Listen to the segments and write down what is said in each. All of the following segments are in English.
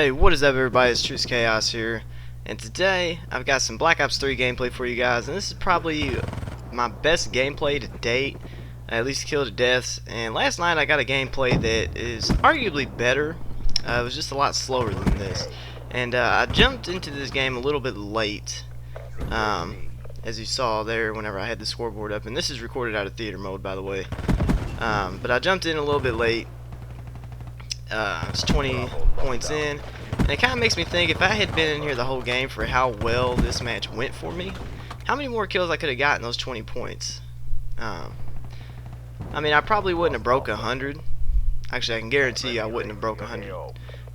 Hey, what is up everybody, it's Truce Chaos here, and today I've got some Black Ops 3 gameplay for you guys, and this is probably my best gameplay to date, at least kill to deaths. And last night I got a gameplay that is arguably better. It was just a lot slower than this, and I jumped into this game a little bit late, as you saw there whenever I had the scoreboard up, and this is recorded out of theater mode, by the way. But I jumped in a little bit late. It's 20 points in, and it kind of makes me think, if I had been in here the whole game for how well this match went for me, how many more kills I could have gotten those 20 points. I mean, I probably wouldn't have broke 100. Actually, I can guarantee you I wouldn't have broke 100.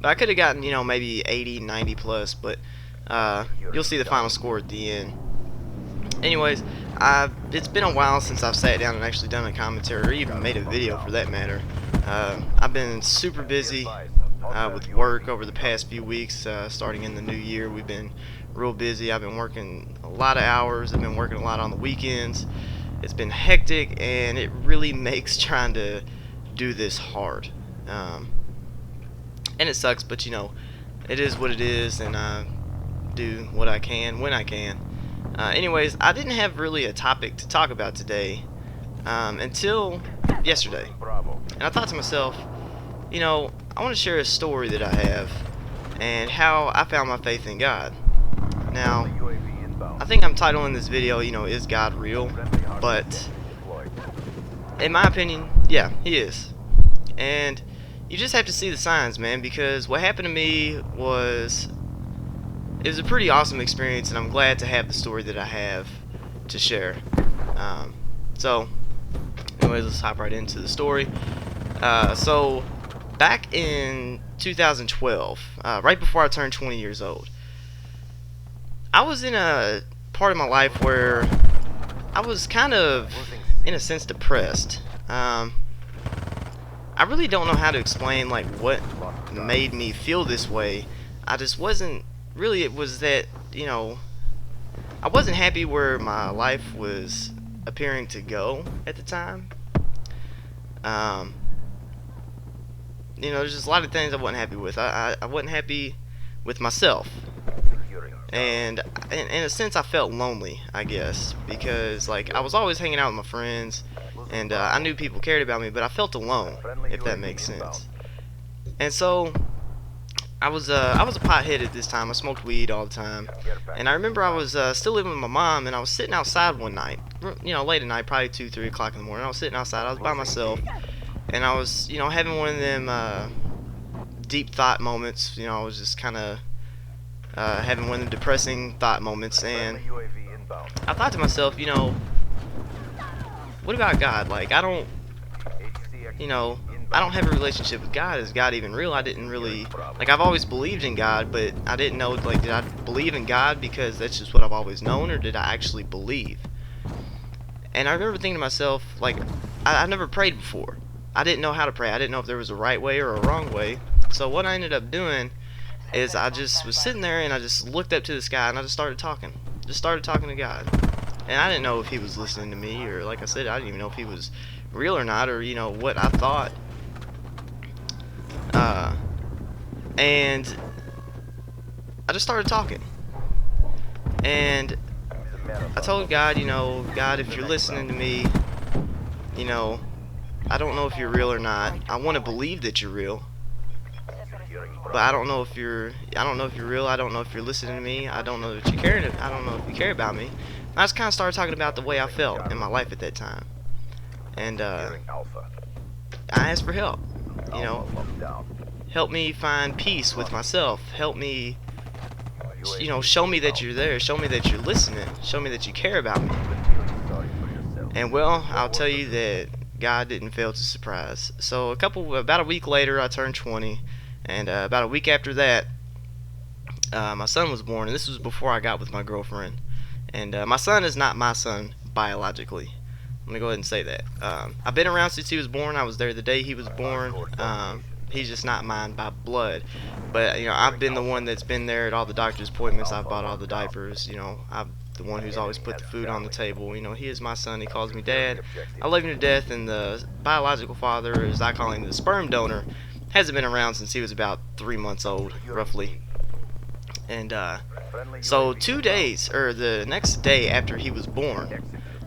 But I could have gotten, you know, maybe 80, 90 plus, but you'll see the final score at the end. Anyways, it's been a while since I've sat down and actually done a commentary, or even made a video for that matter. I've been super busy with work over the past few weeks. Starting in the new year, we've been real busy. I've been working a lot of hours. I've been working a lot on the weekends. It's been hectic, and it really makes trying to do this hard. And it sucks, but you know, it is what it is, and I do what I can when I can. Anyways, I didn't have really a topic to talk about today until yesterday. And I thought to myself, you know, I want to share a story that I have and how I found my faith in God. Now, I think I'm titling this video, you know, is God real? But in my opinion, yeah, he is. And you just have to see the signs, man, because what happened to me was, it was a pretty awesome experience, and I'm glad to have the story that I have to share. So anyways, let's hop right into the story. So back in 2012, right before I turned 20 years old, I was in a part of my life where I was kind of, in a sense, depressed. I really don't know how to explain like what made me feel this way. I just wasn't really, it was that, you know, I wasn't happy where my life was appearing to go at the time. You know, there's just a lot of things I wasn't happy with. I wasn't happy with myself, and in a sense I felt lonely, I guess, because like I was always hanging out with my friends, and I knew people cared about me, but I felt alone, if that makes sense. And so I was a pothead at this time. I smoked weed all the time, and I remember I was still living with my mom, and I was sitting outside one night, you know, late at night, probably 2, 3 o'clock in the morning. I was sitting outside. I was by myself, and I was, you know, having one of them deep thought moments. You know, I was just kind of having one of the depressing thought moments, and I thought to myself, you know, what about God? Like, I don't, you know, I don't have a relationship with God. Is God even real? I didn't really, like, I've always believed in God, but I didn't know, like, did I believe in God because that's just what I've always known, or did I actually believe? And I remember thinking to myself, like, I never prayed before. I didn't know how to pray. I didn't know if there was a right way or a wrong way. So what I ended up doing is I just was sitting there, and I just looked up to the sky, and I just started talking. Just started talking to God. And I didn't know if he was listening to me, or like I said, I didn't even know if he was real or not, or, you know, what I thought. And I just started talking. And I told God, you know, God, if you're listening to me, you know, I don't know if you're real or not. I want to believe that you're real, but I don't know if you're real. I don't know if you're listening to me. I don't know that you care. I don't know if you care about me. And I just kind of started talking about the way I felt in my life at that time, and I asked for help. You know, help me find peace with myself. Help me, you know, show me that you're there. Show me that you're listening. Show me that you care about me. And well, I'll tell you that God didn't fail to surprise. So about a week later, I turned 20, and about a week after that, my son was born, and this was before I got with my girlfriend. And my son is not my son biologically. I'm gonna go ahead and say that. I've been around since he was born. I was there the day he was born. He's just not mine by blood, but you know, I've been the one that's been there at all the doctor's appointments. I've bought all the diapers. You know, I'm the one who's always put the food on the table. You know, he is my son. He calls me dad. I love him to death, and the biological father, as I call him, the sperm donor, Hasn't been around since he was about 3 months old, roughly. And so 2 days, or the next day after he was born,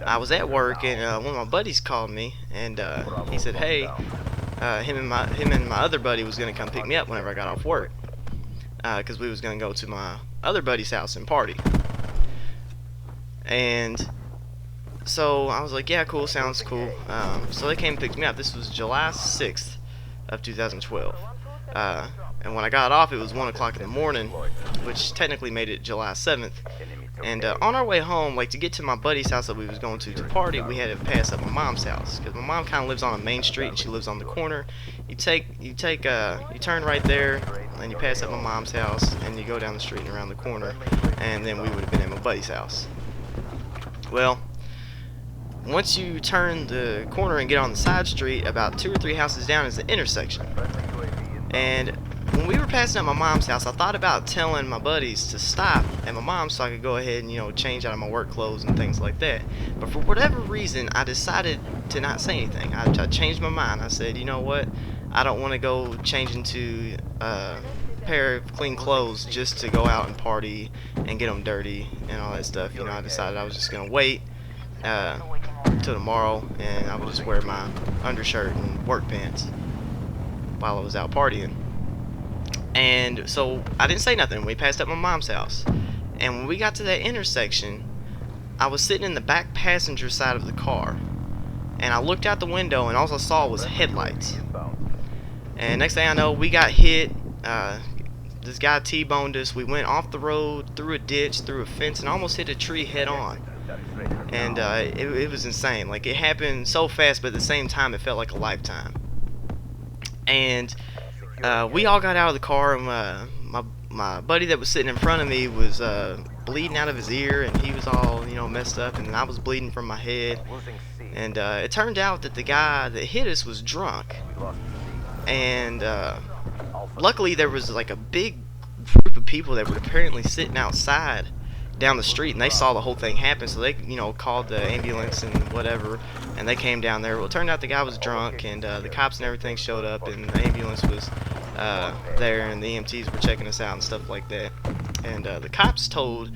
I was at work, and one of my buddies called me, and he said, "Hey, him and my other buddy was gonna come pick me up whenever I got off work, because we was gonna go to my other buddy's house and party." And so I was like, "Yeah, cool, sounds cool." So they came and picked me up. This was July 6th of 2012. And when I got off, it was 1 o'clock in the morning, which technically made it July 7th. And on our way home, like to get to my buddy's house that we was going to party, we had to pass up my mom's house, because my mom kind of lives on a main street and she lives on the corner. You turn right there, and you pass up my mom's house, and you go down the street and around the corner, and then we would have been at my buddy's house. Well, once you turn the corner and get on the side street, about 2 or 3 houses down is the intersection. And when we were passing up my mom's house, I thought about telling my buddies to stop at my mom's so I could go ahead and, change out of my work clothes and things like that. But for whatever reason, I decided to not say anything. I changed my mind. I said, "You know what? I don't want to go change into a pair of clean clothes just to go out and party and get them dirty and all that stuff." I decided I was just going to wait till tomorrow, and I would just wear my undershirt and work pants while I was out partying. And so I didn't say nothing. We passed up my mom's house, and when we got to that intersection, I was sitting in the back passenger side of the car, and I looked out the window, and all I saw was headlights. And next thing I know, we got hit. This guy T-boned us. We went off the road, through a ditch, through a fence, and almost hit a tree head on. And it was insane. Like, it happened so fast, but at the same time it felt like a lifetime. And we all got out of the car, and my buddy that was sitting in front of me was bleeding out of his ear, and he was all messed up, and I was bleeding from my head. And it turned out that the guy that hit us was drunk, and luckily there was like a big group of people that were apparently sitting outside down the street, and they saw the whole thing happen, so they called the ambulance and whatever, and they came down there. Well, it turned out the guy was drunk, and the cops and everything showed up, and the ambulance was there, and the EMTs were checking us out and stuff like that. And the cops told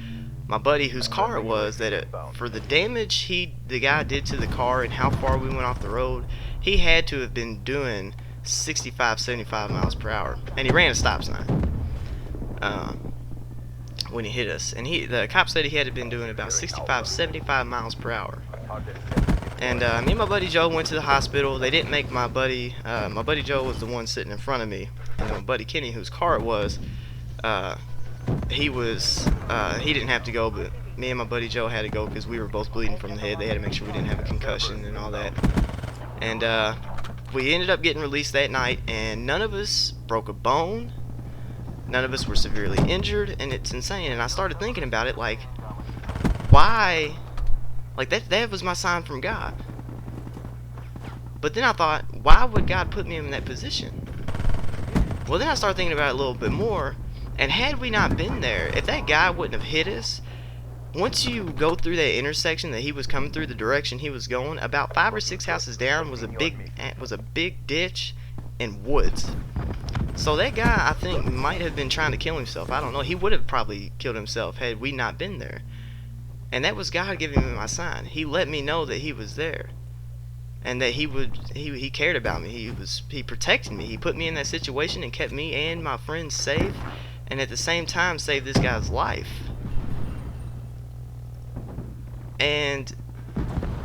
my buddy whose car it was that for the damage the guy did to the car and how far we went off the road, he had to have been doing 65, 75 miles per hour, and he ran a stop sign when he hit us, and the cop said he had been doing about 65, 75 miles per hour. And me and my buddy Joe went to the hospital. They didn't make my buddy Joe was the one sitting in front of me, and my buddy Kenny, whose car it was, he didn't have to go, but me and my buddy Joe had to go because we were both bleeding from the head. They had to make sure we didn't have a concussion and all that. And we ended up getting released that night, and none of us broke a bone. None of us were severely injured, and it's insane. And I started thinking about it, like, why? Like, that was my sign from God. But then I thought, why would God put me in that position? Well, then I started thinking about it a little bit more, and had we not been there, if that guy wouldn't have hit us, once you go through that intersection that he was coming through, the direction he was going, about 5 or 6 houses down was a big ditch and woods. So that guy, I think, might have been trying to kill himself. I don't know. He would have probably killed himself had we not been there. And that was God giving me my sign. He let me know that he was there, and that he cared about me. He protected me. He put me in that situation and kept me and my friends safe, and at the same time saved this guy's life. And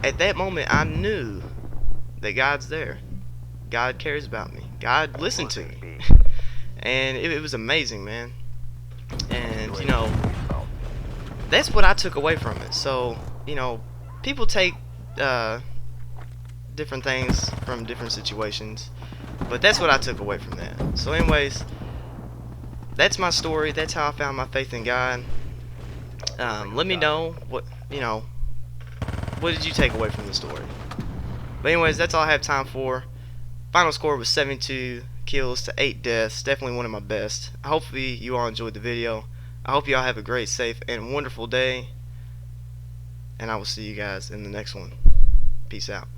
at that moment, I knew that God's there. God cares about me. God listened to me. And it was amazing, man. And, that's what I took away from it. So, people take different things from different situations, but that's what I took away from that. So anyways, that's my story. That's how I found my faith in God. Let me know what did you take away from the story. But anyways, that's all I have time for. Final score was 72 kills to 8 deaths. Definitely one of my best. Hopefully you all enjoyed the video. I hope you all have a great, safe, and wonderful day. And I will see you guys in the next one. Peace out.